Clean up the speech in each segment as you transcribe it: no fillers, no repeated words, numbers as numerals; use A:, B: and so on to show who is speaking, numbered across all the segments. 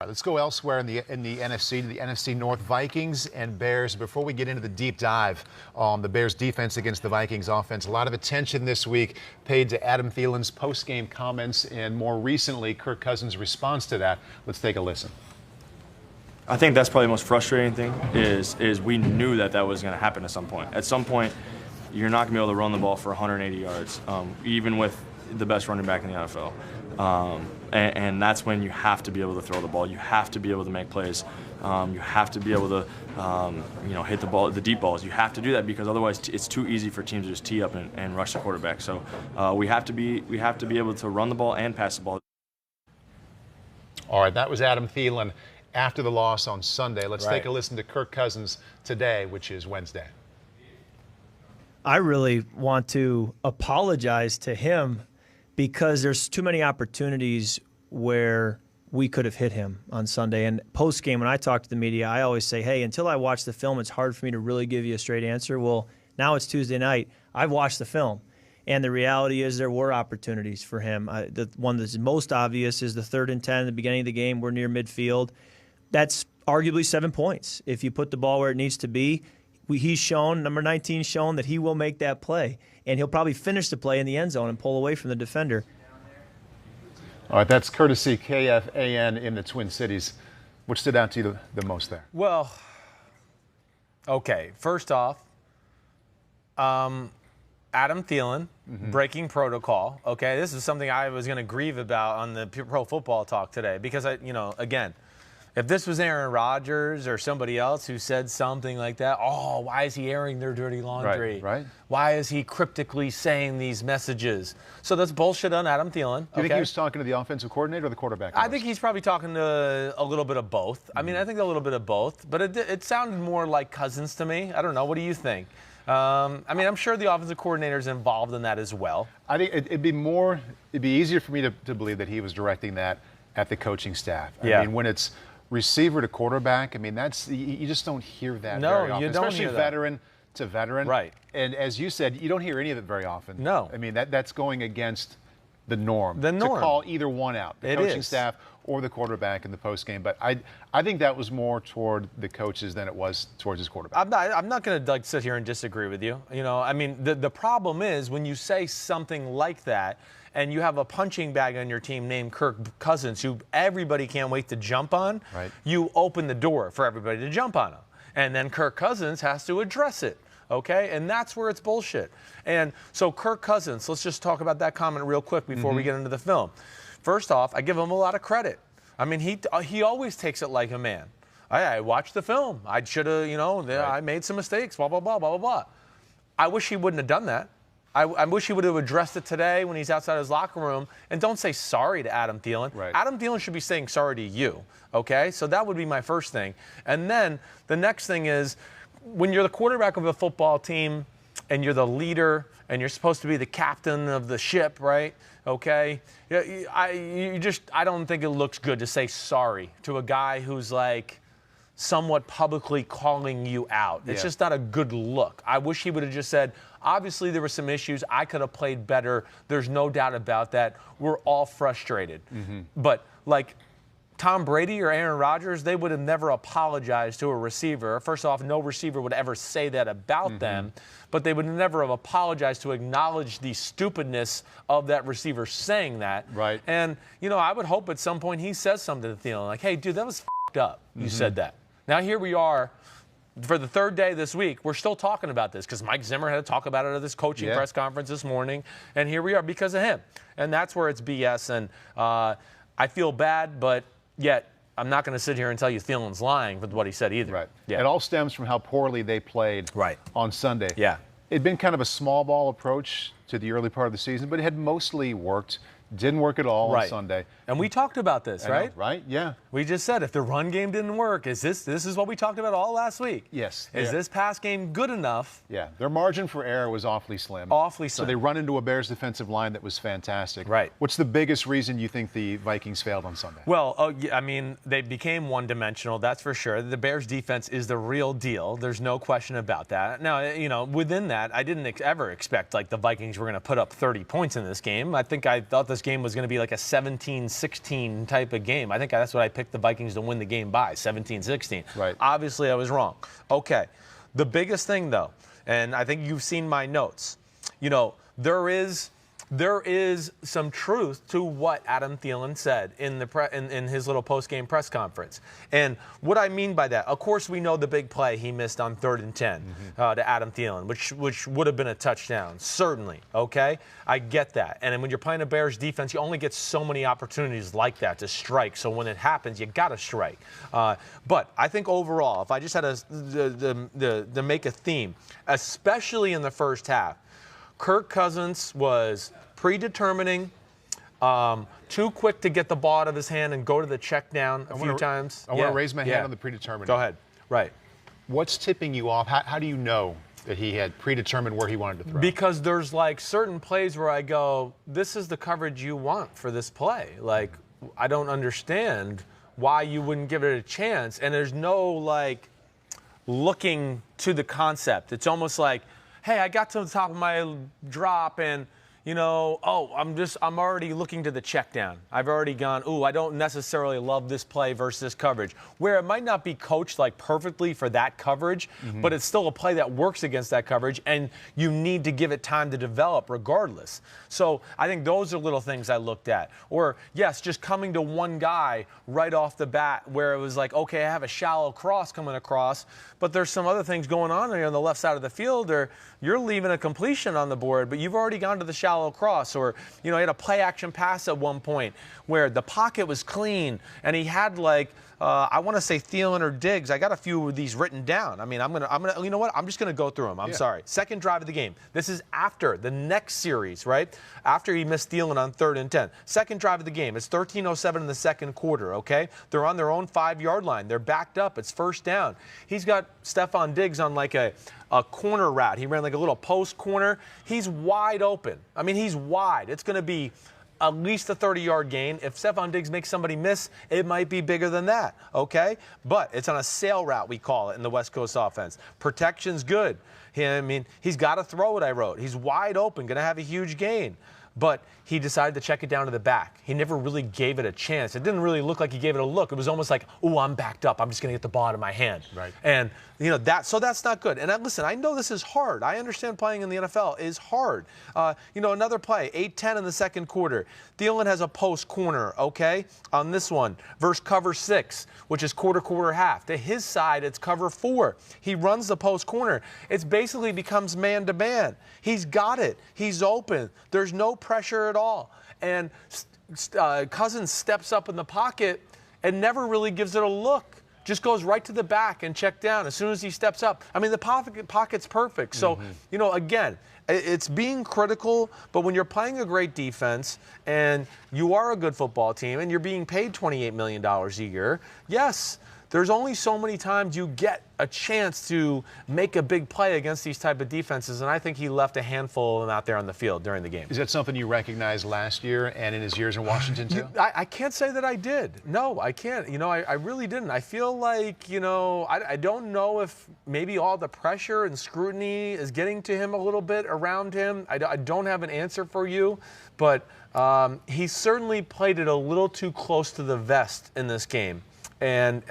A: Let's go elsewhere in the NFC, to the NFC North. Vikings and Bears. Before we get into the deep dive on the Bears defense against the Vikings offense, a lot of attention this week paid to Adam Thielen's post-game comments and more recently Kirk Cousins' response to that. Let's take a listen.
B: I think that's probably the most frustrating thing is we knew that was going to happen at some point. At some point, you're not going to be able to run the ball for 180 yards, even with the best running back in the NFL. And that's when you have to be able to throw the ball. You have to be able to make plays. You have to be able to, hit the ball, the deep balls. You have to do that because otherwise it's too easy for teams to just tee up and rush the quarterback. So we have to be able to run the ball and pass the ball.
A: All right, that was Adam Thielen after the loss on Sunday. Let's take a listen to Kirk Cousins today, which is Wednesday.
C: I really want to apologize to him because there's too many opportunities where we could have hit him on Sunday. And post-game, when I talk to the media, I always say, hey, until I watch the film, it's hard for me to really give you a straight answer. Well, now it's Tuesday night. I've watched the film. And the reality is there were opportunities for him. The one that's most obvious is the 3rd and 10 at the beginning of the game. We're near midfield. That's arguably 7 points. If you put the ball where it needs to be, he's shown, number 19 shown that he will make that play. And he'll probably finish the play in the end zone and pull away from the defender.
A: All right, that's courtesy KFAN in the Twin Cities. What stood out to you the most there?
D: Well, okay, first off, Adam Thielen, breaking protocol. Okay, this is something I was going to grieve about on the Pro Football Talk today because, again, if this was Aaron Rodgers or somebody else who said something like that, why is he airing their dirty laundry?
A: Right.
D: Why is he cryptically saying these messages? So that's bullshit on Adam Thielen.
A: Do you think he was talking to the offensive coordinator or the quarterback?
D: I think he's probably talking to a little bit of both. I mean, I think a little bit of both. But it sounded more like Cousins to me. I don't know. What do you think? I'm sure the offensive coordinator is involved in that as well.
A: I think it'd be easier for me to believe that he was directing that at the coaching staff. I mean, when it's receiver to quarterback, you just don't hear that very often.
D: You don't
A: especially
D: hear that.
A: veteran to veteran.
D: Right.
A: And as you said, you don't hear any of it very often.
D: No.
A: I mean, that's going against the norm.
D: The norm.
A: To call either one out, the coaching staff or the quarterback in the postgame. But I think that was more toward the coaches than it was towards his quarterback.
D: I'm not going to sit here and disagree with you. The problem is when you say something like that, and you have a punching bag on your team named Kirk Cousins, who everybody can't wait to jump on, you open the door for everybody to jump on him. And then Kirk Cousins has to address it, okay? And that's where it's bullshit. And so Kirk Cousins, let's just talk about that comment real quick before we get into the film. First off, I give him a lot of credit. I mean, he always takes it like a man. I watched the film. I should have, I made some mistakes, blah, blah, blah, blah, blah, blah. I wish he wouldn't have done that. I wish he would have addressed it today when he's outside his locker room. And don't say sorry to Adam Thielen.
A: Right.
D: Adam Thielen should be saying sorry to you, okay? So that would be my first thing. And then the next thing is when you're the quarterback of a football team and you're the leader and you're supposed to be the captain of the ship, right? Okay? I don't think it looks good to say sorry to a guy who's like somewhat publicly calling you out. It's just not a good look. I wish he would have just said, obviously there were some issues. I could have played better. There's no doubt about that. We're all frustrated. But like Tom Brady or Aaron Rodgers, they would have never apologized to a receiver. First off, no receiver would ever say that about them, but they would never have apologized to acknowledge the stupidness of that receiver saying that.
A: Right.
D: And, I would hope at some point he says something to Thielen, like, hey, dude, that was f***ed up. You said that. Now here we are. For the 3rd day this week, we're still talking about this because Mike Zimmer had to talk about it at this coaching press conference this morning, and here we are because of him. And that's where it's BS, and I feel bad, but yet I'm not going to sit here and tell you Thielen's lying with what he said either.
A: Right.
D: Yeah.
A: It all stems from how poorly they played on Sunday.
D: Yeah.
A: It'd been kind of a small ball approach to the early part of the season, but it had mostly worked. Didn't work at all on Sunday.
D: And we talked about this, right?
A: Right, yeah.
D: We just said if the run game didn't work, this is what we talked about all last week.
A: Yes.
D: Is this pass game good enough?
A: Yeah, their margin for error was awfully slim.
D: Awfully slim.
A: So they run into a Bears defensive line that was fantastic.
D: Right.
A: What's the biggest reason you think the Vikings failed on Sunday?
D: Well, they became one-dimensional, that's for sure. The Bears defense is the real deal. There's no question about that. Now, within that, I didn't ever expect like the Vikings were going to put up 30 points in this game. I thought this this game was going to be like a 17-16 type of game. I think that's what I picked the Vikings to win the game by, 17-16.
A: Right.
D: Obviously, I was wrong. Okay. The biggest thing, though, and I think you've seen my notes, there is some truth to what Adam Thielen said in his little post-game press conference. And what I mean by that, of course, we know the big play he missed on 3rd and 10 to Adam Thielen, which would have been a touchdown, certainly, okay? I get that. And then when you're playing a Bears defense, you only get so many opportunities like that to strike. So when it happens, you got to strike. But I think overall, if I just had to make a theme, especially in the first half, Kirk Cousins was predetermining, too quick to get the ball out of his hand and go to the check down a few times.
A: I want to raise my hand on the predetermining.
D: Go ahead. Right.
A: What's tipping you off? How do you know that he had predetermined where he wanted to throw?
D: Because there's like certain plays where I go, this is the coverage you want for this play. Like, I don't understand why you wouldn't give it a chance. And there's no like looking to the concept. It's almost like, hey, I got to the top of my drop and, I'm already looking to the check down. I've already gone, I don't necessarily love this play versus this coverage. Where it might not be coached like perfectly for that coverage, but it's still a play that works against that coverage, and you need to give it time to develop regardless. So I think those are little things I looked at. Or, yes, just coming to one guy right off the bat where it was like, okay, I have a shallow cross coming across, but there's some other things going on there on the left side of the field, or you're leaving a completion on the board, but you've already gone to the shallow cross. Or, he had a play action pass at one point where the pocket was clean and he had I want to say Thielen or Diggs. I got a few of these written down. I mean, I'm gonna. You know what? I'm just gonna go through them. I'm sorry. Second drive of the game. This is after the next series, right? After he missed Thielen on 3rd and 10. Second drive of the game. It's 13:07 in the second quarter. Okay, they're on their own 5-yard line. They're backed up. It's first down. He's got Stephon Diggs on like a corner route. He ran like a little post corner. He's wide open. I mean, he's wide. It's going to be at least a 30-yard gain. If Stephon Diggs makes somebody miss, it might be bigger than that, okay? But it's on a sail route, we call it, in the West Coast offense. Protection's good. He's got to throw it, I wrote. He's wide open, going to have a huge gain. But he decided to check it down to the back. He never really gave it a chance. It didn't really look like he gave it a look. It was almost like, I'm backed up. I'm just going to get the ball out of my hand.
A: Right.
D: And, so that's not good. And listen, I know this is hard. I understand playing in the NFL is hard. Another play, 8-10 in the second quarter. Thielen has a post corner, okay, on this one, versus cover 6, which is quarter, half. To his side, it's cover 4. He runs the post corner. It basically becomes man-to-man. He's got it. He's open. There's no pressure at all. And Cousins steps up in the pocket and never really gives it a look. Just goes right to the back and check down as soon as he steps up. I mean, the pocket's perfect. So, again, it's being critical, but when you're playing a great defense and you are a good football team and you're being paid $28 million a year, yes, there's only so many times you get a chance to make a big play against these type of defenses, and I think he left a handful of them out there on the field during the game.
A: Is that something you recognized last year and in his years in Washington too?
D: I can't say that I did. No, I can't. I really didn't. I feel like, I don't know if maybe all the pressure and scrutiny is getting to him a little bit around him. I don't have an answer for you, but he certainly played it a little too close to the vest in this game. And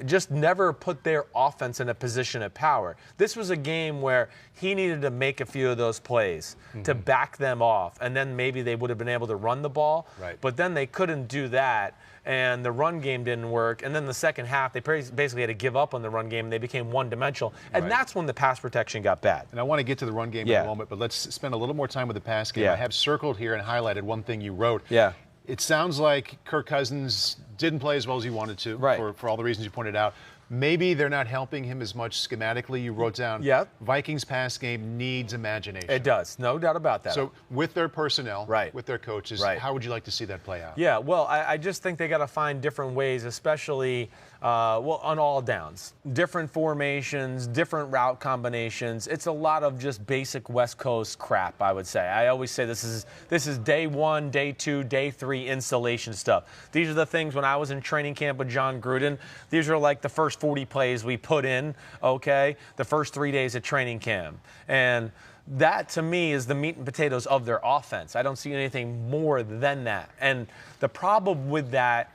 D: just never put their offense in a position of power. This was a game where he needed to make a few of those plays to back them off, and then maybe they would have been able to run the ball.
A: Right.
D: But then they couldn't do that, and the run game didn't work. And then the second half, they basically had to give up on the run game, and they became one-dimensional. And that's when the pass protection got bad.
A: And I want to get to the run game in a moment, but let's spend a little more time with the pass game. I have circled here and highlighted one thing you wrote.
D: Yeah.
A: It sounds like Kirk Cousins didn't play as well as he wanted to, for all the reasons you pointed out. Maybe they're not helping him as much schematically. You wrote down, Vikings pass game needs imagination.
D: It does, no doubt about that.
A: So with their personnel, with their coaches, how would you like to see that play out?
D: Yeah, well, I just think they got to find different ways, especially on all downs. Different formations, different route combinations. It's a lot of just basic West Coast crap, I would say. I always say this is day 1, day 2, day 3 installation stuff. These are the things when I was in training camp with John Gruden. These are like the first 40 plays we put in, okay, the first 3 days of training camp. And that to me is the meat and potatoes of their offense. I don't see anything more than that. And the problem with that,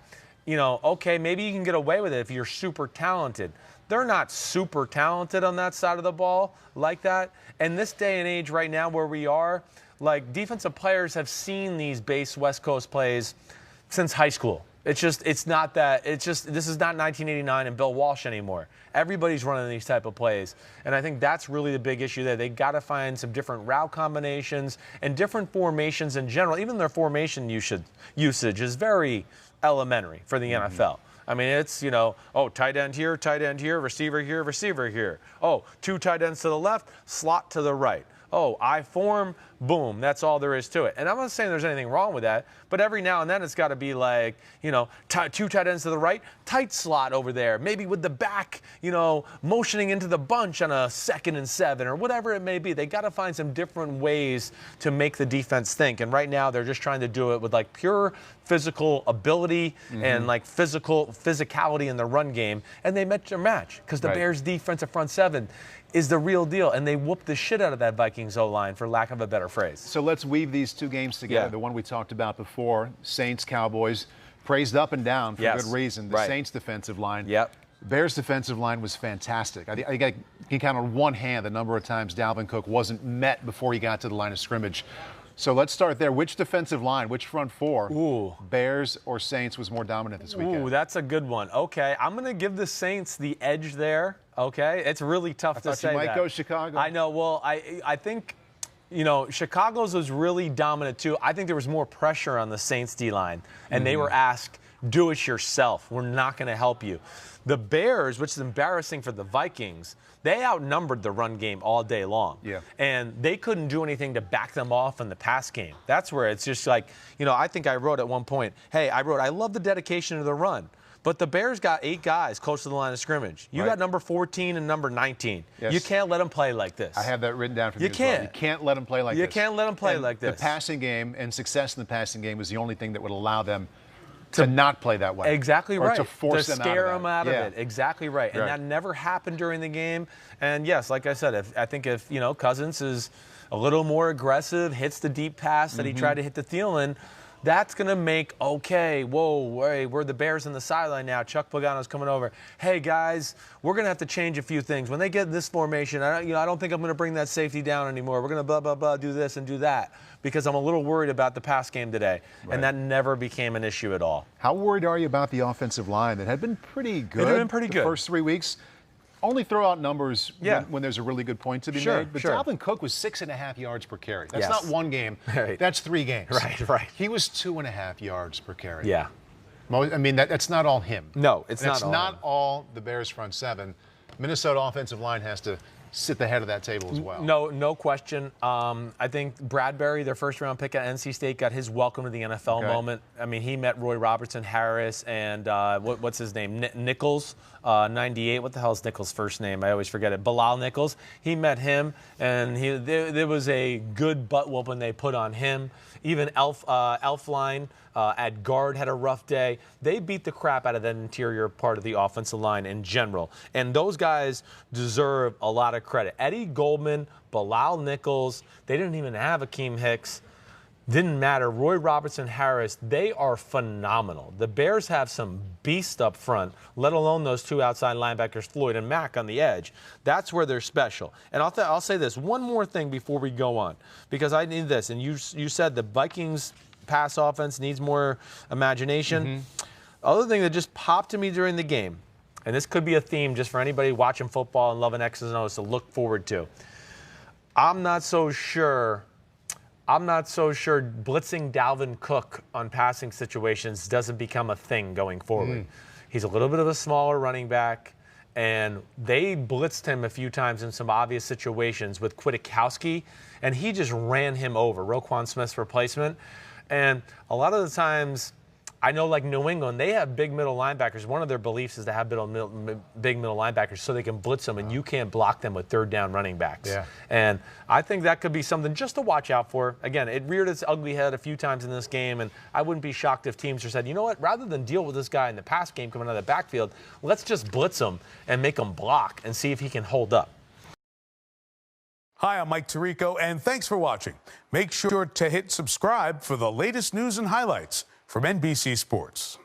D: okay, maybe you can get away with it if you're super talented. They're not super talented on that side of the ball like that. And this day and age right now where we are, like, defensive players have seen these base West Coast plays since high school. This is not 1989 and Bill Walsh anymore. Everybody's running these type of plays. And I think that's really the big issue there. They got to find some different route combinations and different formations in general. Even their formation usage is very elementary for the NFL. I mean, it's, tight end here, receiver here, receiver here. Oh, 2 tight ends to the left, slot to the right. Oh, I form, boom, that's all there is to it. And I'm not saying there's anything wrong with that, but every now and then it's got to be like, 2 tight ends to the right, tight slot over there, maybe with the back, motioning into the bunch on a 2nd and 7 or whatever it may be. They got to find some different ways to make the defense think. And right now they're just trying to do it with like pure physical ability and like physicality in the run game. And they met their match because the Bears defensive front 7 is the real deal, and they whooped the shit out of that Vikings O-line, for lack of a better phrase.
A: So let's weave these 2 games together.
D: Yeah.
A: The one we talked about before, Saints, Cowboys, praised up and down for good reason. The Saints defensive line.
D: Yep.
A: Bears defensive line was fantastic. I think I can count on one hand the number of times Dalvin Cook wasn't met before he got to the line of scrimmage. So let's start there. Which defensive line, which front 4, Bears or Saints, was more dominant this weekend?
D: Ooh, that's a good one. Okay, I'm going to give the Saints the edge there. Okay, it's really tough to say that.
A: I thought you might go Chicago.
D: I know. Well, I think, Chicago's was really dominant too. I think there was more pressure on the Saints D-line, and they were asked, do it yourself. We're not going to help you. The Bears, which is embarrassing for the Vikings, they outnumbered the run game all day long.
A: Yeah.
D: And they couldn't do anything to back them off in the pass game. That's where it's just like, I think I wrote at one point, I love the dedication to the run. But the Bears got 8 guys close to the line of scrimmage. You got number 14 and number 19.
A: Yes.
D: You can't let them play like this.
A: I have that written down for you.
D: You can't.
A: Well. You can't let them play like this.
D: You can't let them play like this.
A: The passing game and success in the passing game was the only thing that would allow them to not play that way.
D: Exactly right.
A: To force them
D: scare them out of it.
A: Yeah.
D: Exactly right. And that never happened during the game. And yes, like I said, I think if Cousins is a little more aggressive, hits the deep pass that he tried to hit to Thielen, that's going to make, we're the Bears on the sideline now. Chuck Pagano's coming over. Hey, guys, we're going to have to change a few things. When they get this formation, I don't think I'm going to bring that safety down anymore. We're going to blah, blah, blah, do this and do that because I'm a little worried about the pass game today. Right. And that never became an issue at all.
A: How worried are you about the offensive line that had been pretty good the first 3 weeks? Only throw out numbers when there's a really good point to be made. But Dalvin Cook was 6.5 yards per carry. That's not one game.
D: Right.
A: That's 3 games.
D: Right.
A: He was 2.5 yards per carry.
D: Yeah.
A: I mean, that's not all him.
D: No, it's not
A: all. That's not all the Bears front 7. Minnesota offensive line has to sit the head of that table as well.
D: No question. I think Bradbury, their first-round pick at NC State, got his welcome to the NFL moment. I mean, he met Roy Robertson Harris and what's his name? Nichols, 98. What the hell is Nichols' first name? I always forget it. Bilal Nichols. He met him, and there was a good butt whooping they put on him. Even Elfline at guard had a rough day. They beat the crap out of that interior part of the offensive line in general. And those guys deserve a lot of credit. Eddie Goldman, Bilal Nichols, they didn't even have Akeem Hicks. Didn't matter. Roy Robertson Harris, they are phenomenal. The Bears have some beast up front, let alone those 2 outside linebackers, Floyd and Mack, on the edge. That's where they're special. And I'll say this, one more thing before we go on, because I need this. And you said the Vikings pass offense needs more imagination. Other thing that just popped to me during the game, and this could be a theme just for anybody watching football and loving X's and O's to look forward to. I'm not so sure blitzing Dalvin Cook on passing situations doesn't become a thing going forward. He's a little bit of a smaller running back, and they blitzed him a few times in some obvious situations with Kwiatkowski, and he just ran him over, Roquan Smith's replacement. And a lot of the times, I know like New England, they have big middle linebackers. One of their beliefs is to have big middle linebackers so they can blitz them, and you can't block them with 3rd-down running backs. Yeah. And I think that could be something just to watch out for. Again, it reared its ugly head a few times in this game, and I wouldn't be shocked if teams said, you know what, rather than deal with this guy in the pass game coming out of the backfield, let's just blitz him and make him block and see if he can hold up.
E: Hi, I'm Mike Tirico, and thanks for watching. Make sure to hit subscribe for the latest news and highlights from NBC Sports.